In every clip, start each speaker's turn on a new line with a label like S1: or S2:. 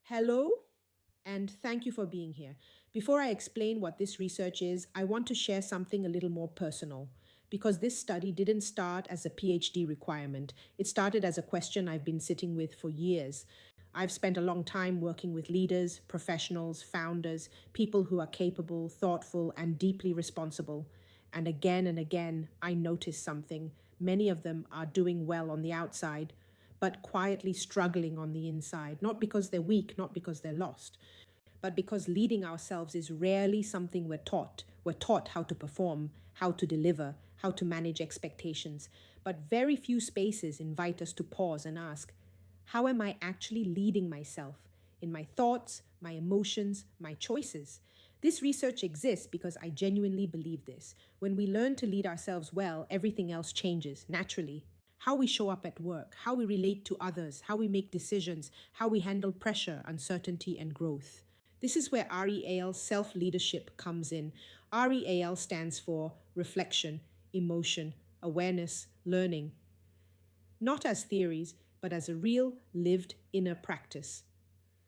S1: Hello, and thank you for being here. Before I explain what this research is, I want to share something a little more personal. Because this study didn't start as a PhD requirement, it started as a question I've been sitting with for years. I've spent a long time working with leaders, professionals, founders, people who are capable, thoughtful, and deeply responsible. And again, I notice something. Many of them are doing well on the outside, but quietly struggling on the inside, not because they're weak, not because they're lost, but because leading ourselves is rarely something we're taught. We're taught how to perform, how to deliver, how to manage expectations. But very few spaces invite us to pause and ask, how am I actually leading myself in my thoughts, my emotions, my choices? This research exists because I genuinely believe this. When we learn to lead ourselves well, everything else changes naturally. How we show up at work, how we relate to others, how we make decisions, how we handle pressure, uncertainty, and growth. This is where R.E.A.L self leadership comes in. R.E.A.L stands for reflection, emotion, awareness, learning, not as theories, but as a real, lived inner practice.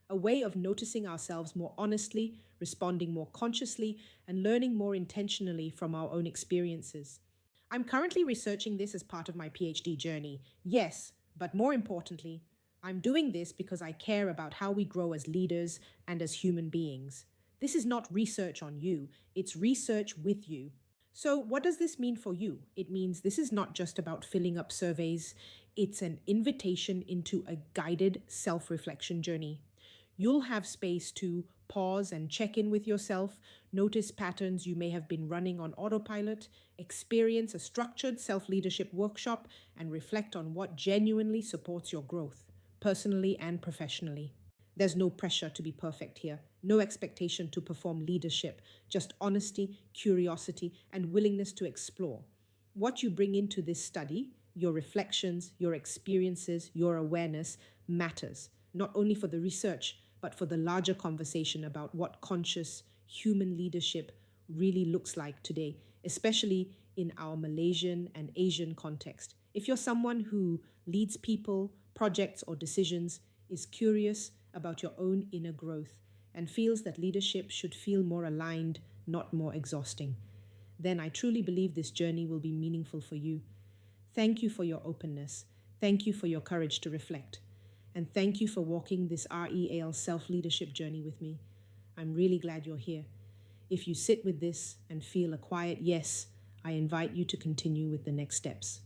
S1: A way of noticing ourselves more honestly, responding more consciously, and learning more intentionally from our own experiences. I'm currently researching this as part of my PhD journey. Yes, but more importantly, I'm doing this because I care about how we grow as leaders and as human beings. This is not research on you, it's research with you. So, what does this mean for you? It means this is not just about filling up surveys, it's an invitation into a guided self reflection journey. You'll have space to pause and check in with yourself, notice patterns you may have been running on autopilot, experience a structured self leadership workshop, and reflect on what genuinely supports your growth, personally and professionally. There's no pressure to be perfect here, no expectation to perform leadership, just honesty, curiosity, and willingness to explore. What you bring into this study, your reflections, your experiences, your awareness, matters, not only for the research, but for the larger conversation about what conscious human leadership really looks like today, especially in our Malaysian and Asian context. If you're someone who leads people, projects, or decisions, is curious about your own inner growth, and feels that leadership should feel more aligned, not more exhausting, then I truly believe this journey will be meaningful for you. Thank you for your openness. Thank you for your courage to reflect. And thank you for walking this R.E.A.L self leadership journey with me. I'm really glad you're here. If you sit with this and feel a quiet yes, I invite you to continue with the next steps.